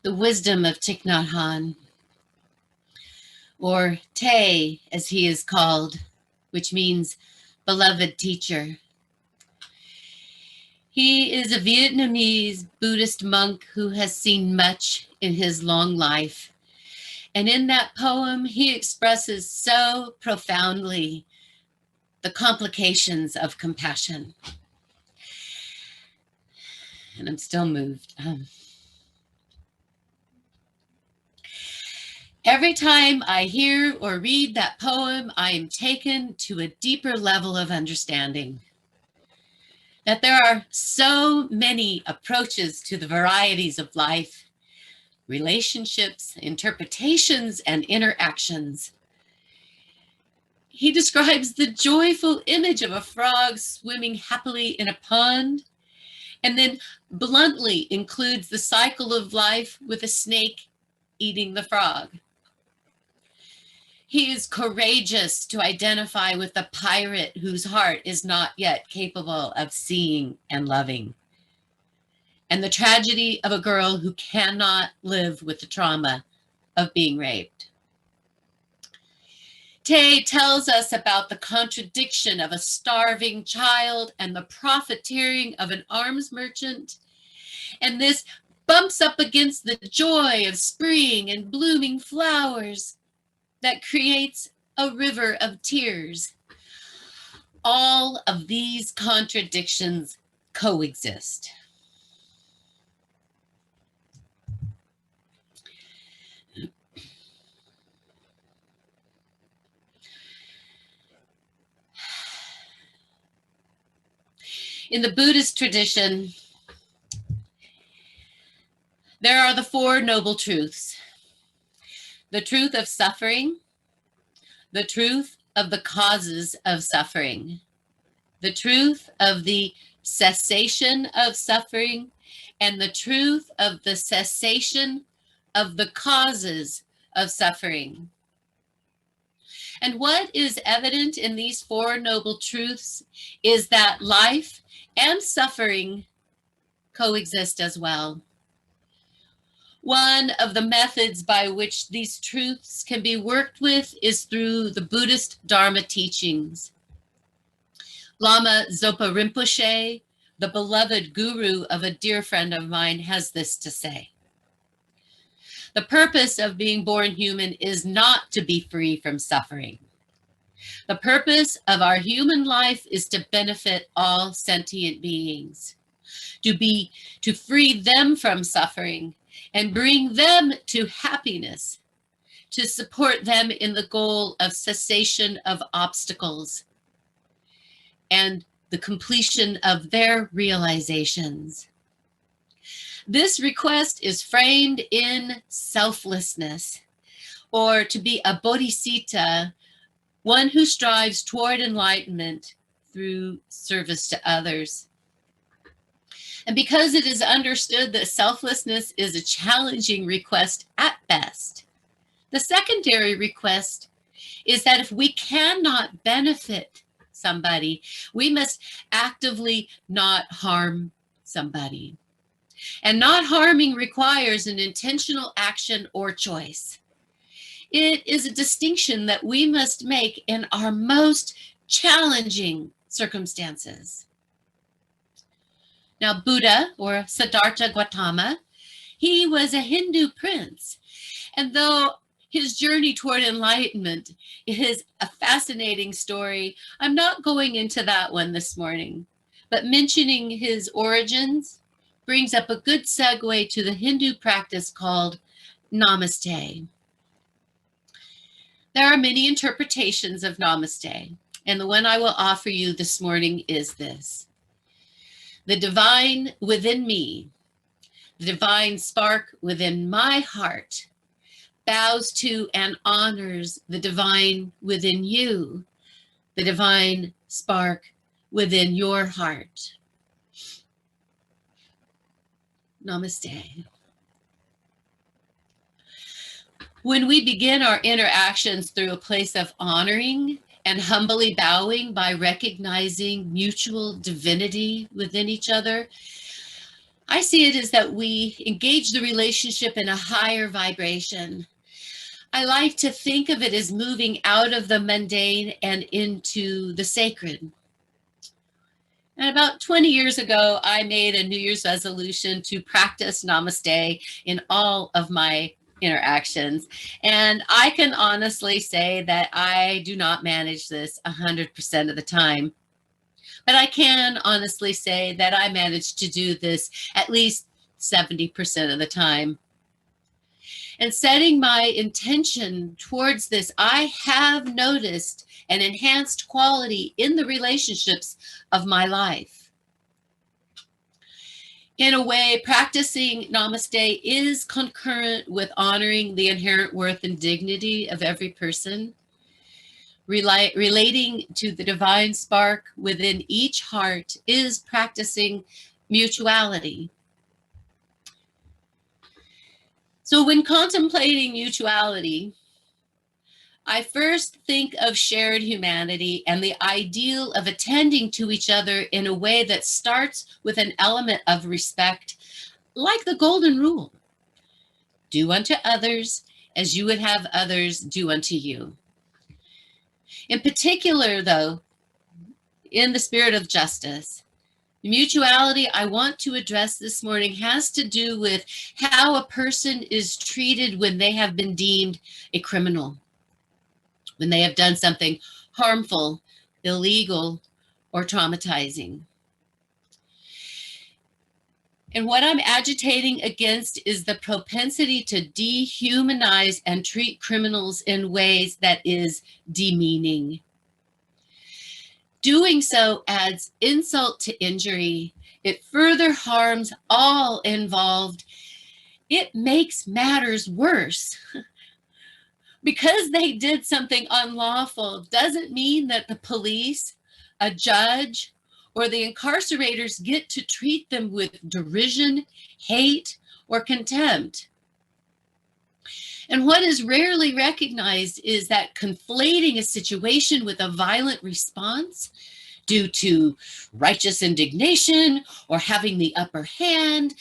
the wisdom of Thich Nhat Hanh, or Tay as he is called, which means beloved teacher. He is a Vietnamese Buddhist monk who has seen much in his long life. And in that poem, he expresses so profoundly the complications of compassion. And I'm still moved. Every time I hear or read that poem, I am taken to a deeper level of understanding. That there are so many approaches to the varieties of life, relationships, interpretations, and interactions. He describes the joyful image of a frog swimming happily in a pond, and then bluntly includes the cycle of life with a snake eating the frog. He is courageous to identify with the pirate whose heart is not yet capable of seeing and loving, and the tragedy of a girl who cannot live with the trauma of being raped. Tay tells us about the contradiction of a starving child and the profiteering of an arms merchant, and this bumps up against the joy of spring and blooming flowers that creates a river of tears. All of these contradictions coexist. In the Buddhist tradition, there are the Four Noble Truths. The truth of suffering, the truth of the causes of suffering, the truth of the cessation of suffering, and the truth of the cessation of the causes of suffering. And what is evident in these Four Noble Truths is that life and suffering coexist as well. One of the methods by which these truths can be worked with is through the Buddhist Dharma teachings. Lama Zopa Rinpoche, the beloved guru of a dear friend of mine, has this to say. The purpose of being born human is not to be free from suffering. The purpose of our human life is to benefit all sentient beings, to free them from suffering and bring them to happiness, to support them in the goal of cessation of obstacles and the completion of their realizations. This request is framed in selflessness, or to be a bodhisattva, one who strives toward enlightenment through service to others. And because it is understood that selflessness is a challenging request at best, the secondary request is that if we cannot benefit somebody, we must actively not harm somebody. And not harming requires an intentional action or choice. It is a distinction that we must make in our most challenging circumstances. Now, Buddha, or Siddhartha Gautama, he was a Hindu prince. And though his journey toward enlightenment is a fascinating story, I'm not going into that one this morning. But mentioning his origins brings up a good segue to the Hindu practice called Namaste. There are many interpretations of Namaste, and the one I will offer you this morning is this. The divine within me, the divine spark within my heart, bows to and honors the divine within you, the divine spark within your heart. Namaste. When we begin our interactions through a place of honoring and humbly bowing by recognizing mutual divinity within each other, I see it as that we engage the relationship in a higher vibration. I like to think of it as moving out of the mundane and into the sacred. And about 20 years ago, I made a New Year's resolution to practice namaste in all of my interactions. And I can honestly say that I do not manage this 100% of the time. But I can honestly say that I manage to do this at least 70% of the time. And setting my intention towards this, I have noticed an enhanced quality in the relationships of my life. In a way, practicing namaste is concurrent with honoring the inherent worth and dignity of every person, relating to the divine spark within each heart is practicing mutuality. So when contemplating mutuality, I first think of shared humanity and the ideal of attending to each other in a way that starts with an element of respect, like the golden rule. Do unto others as you would have others do unto you. In particular, though, in the spirit of justice, the mutuality I want to address this morning has to do with how a person is treated when they have been deemed a criminal, when they have done something harmful, illegal, or traumatizing. And what I'm agitating against is the propensity to dehumanize and treat criminals in ways that is demeaning. Doing so adds insult to injury. It further harms all involved. It makes matters worse. Because they did something unlawful doesn't mean that the police, a judge, or the incarcerators get to treat them with derision, hate, or contempt. And what is rarely recognized is that conflating a situation with a violent response due to righteous indignation or having the upper hand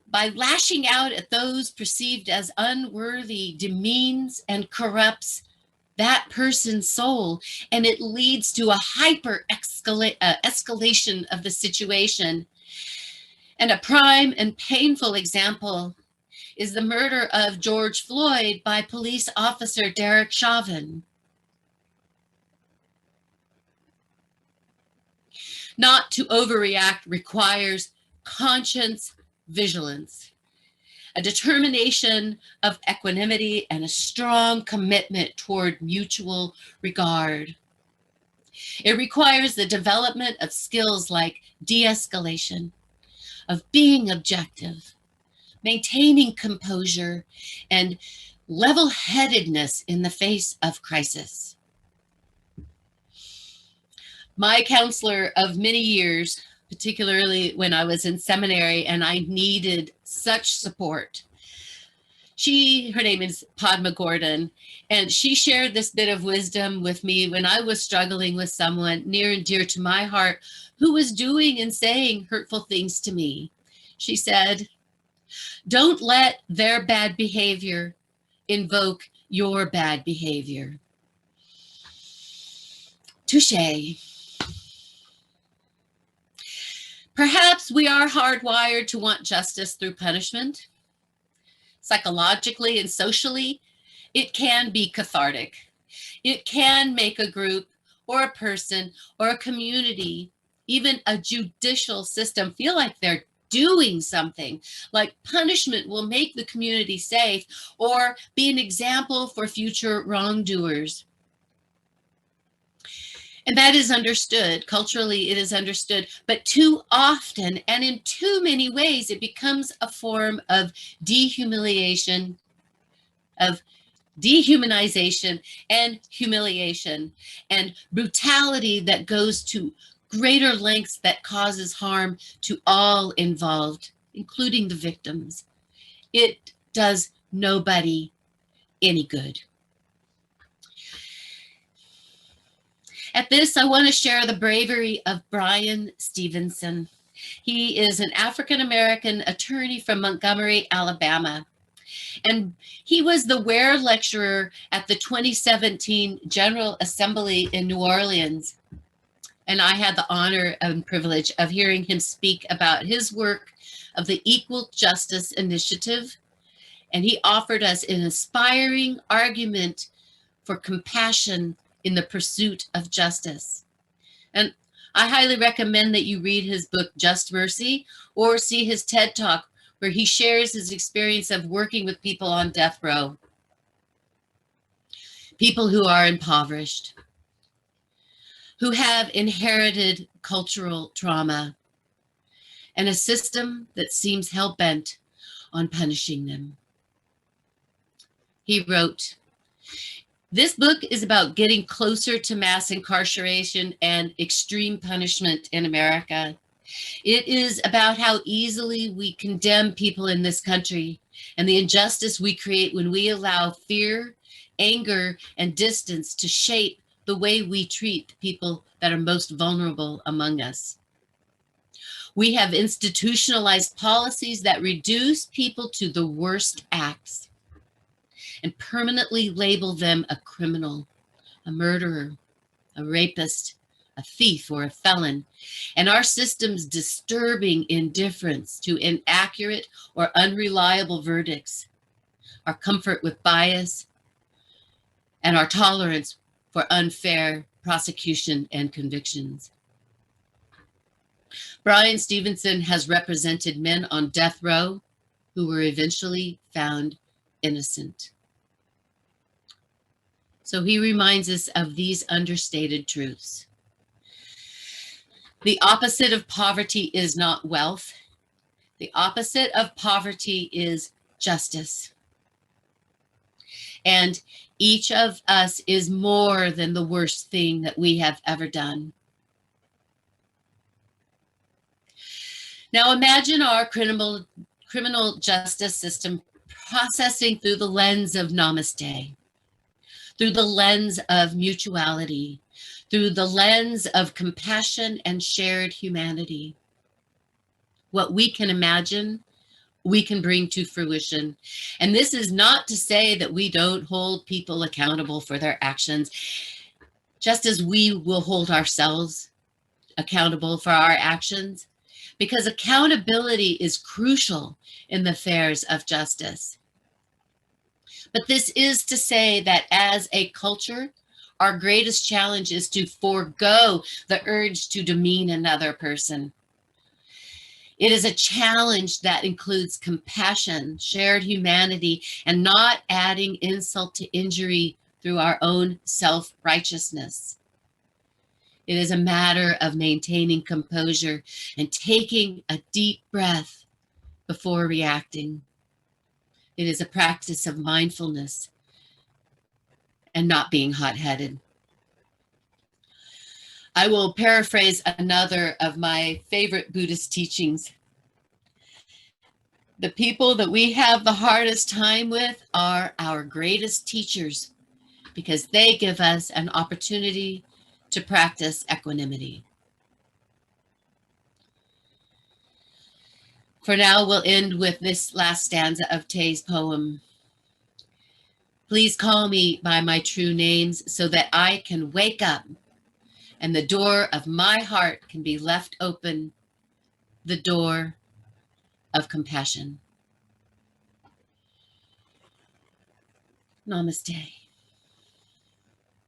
by lashing out at those perceived as unworthy demeans and corrupts that person's soul, and it leads to a hyper escalation of the situation. And a prime and painful example is the murder of George Floyd by police officer Derek Chauvin. Not to overreact requires conscious vigilance, a determination of equanimity, and a strong commitment toward mutual regard. It requires the development of skills like de-escalation, of being objective, maintaining composure, and level-headedness in the face of crisis. My counselor of many years, particularly when I was in seminary and I needed such support, her name is Padma Gordon, and she shared this bit of wisdom with me when I was struggling with someone near and dear to my heart who was doing and saying hurtful things to me. She said, "Don't let their bad behavior invoke your bad behavior." Touché. Perhaps we are hardwired to want justice through punishment. Psychologically and socially, it can be cathartic. It can make a group or a person or a community, even a judicial system, feel like they're doing something, like punishment will make the community safe or be an example for future wrongdoers. And that is understood. Culturally, it is understood. But too often and in too many ways, it becomes a form of dehumanization and humiliation and brutality that goes to greater lengths that causes harm to all involved, including the victims. It does nobody any good. At this, I want to share the bravery of Brian Stevenson. He is an African-American attorney from Montgomery, Alabama. And he was the Ware Lecturer at the 2017 General Assembly in New Orleans. And I had the honor and privilege of hearing him speak about his work of the Equal Justice Initiative. And he offered us an inspiring argument for compassion in the pursuit of justice. And I highly recommend that you read his book, Just Mercy, or see his TED Talk, where he shares his experience of working with people on death row, people who are impoverished, who have inherited cultural trauma, and a system that seems hell-bent on punishing them. He wrote, "This book is about getting closer to mass incarceration and extreme punishment in America. It is about how easily we condemn people in this country and the injustice we create when we allow fear, anger, and distance to shape the way we treat the people that are most vulnerable among us. We have institutionalized policies that reduce people to the worst acts and permanently label them a criminal, a murderer, a rapist, a thief, or a felon. And our system's disturbing indifference to inaccurate or unreliable verdicts, our comfort with bias, and our tolerance for unfair prosecution and convictions." Bryan Stevenson has represented men on death row who were eventually found innocent. So he reminds us of these understated truths. The opposite of poverty is not wealth. The opposite of poverty is justice. And each of us is more than the worst thing that we have ever done. Now imagine our criminal justice system processing through the lens of namaste, through the lens of mutuality, through the lens of compassion and shared humanity. What we can imagine, we can bring to fruition. And this is not to say that we don't hold people accountable for their actions, just as we will hold ourselves accountable for our actions, because accountability is crucial in the affairs of justice. But this is to say that as a culture, our greatest challenge is to forego the urge to demean another person. It is a challenge that includes compassion, shared humanity, and not adding insult to injury through our own self-righteousness. It is a matter of maintaining composure and taking a deep breath before reacting. It is a practice of mindfulness and not being hot-headed. I will paraphrase another of my favorite Buddhist teachings. The people that we have the hardest time with are our greatest teachers, because they give us an opportunity to practice equanimity. For now, we'll end with this last stanza of Tay's poem. "Please call me by my true names so that I can wake up and the door of my heart can be left open, the door of compassion." Namaste.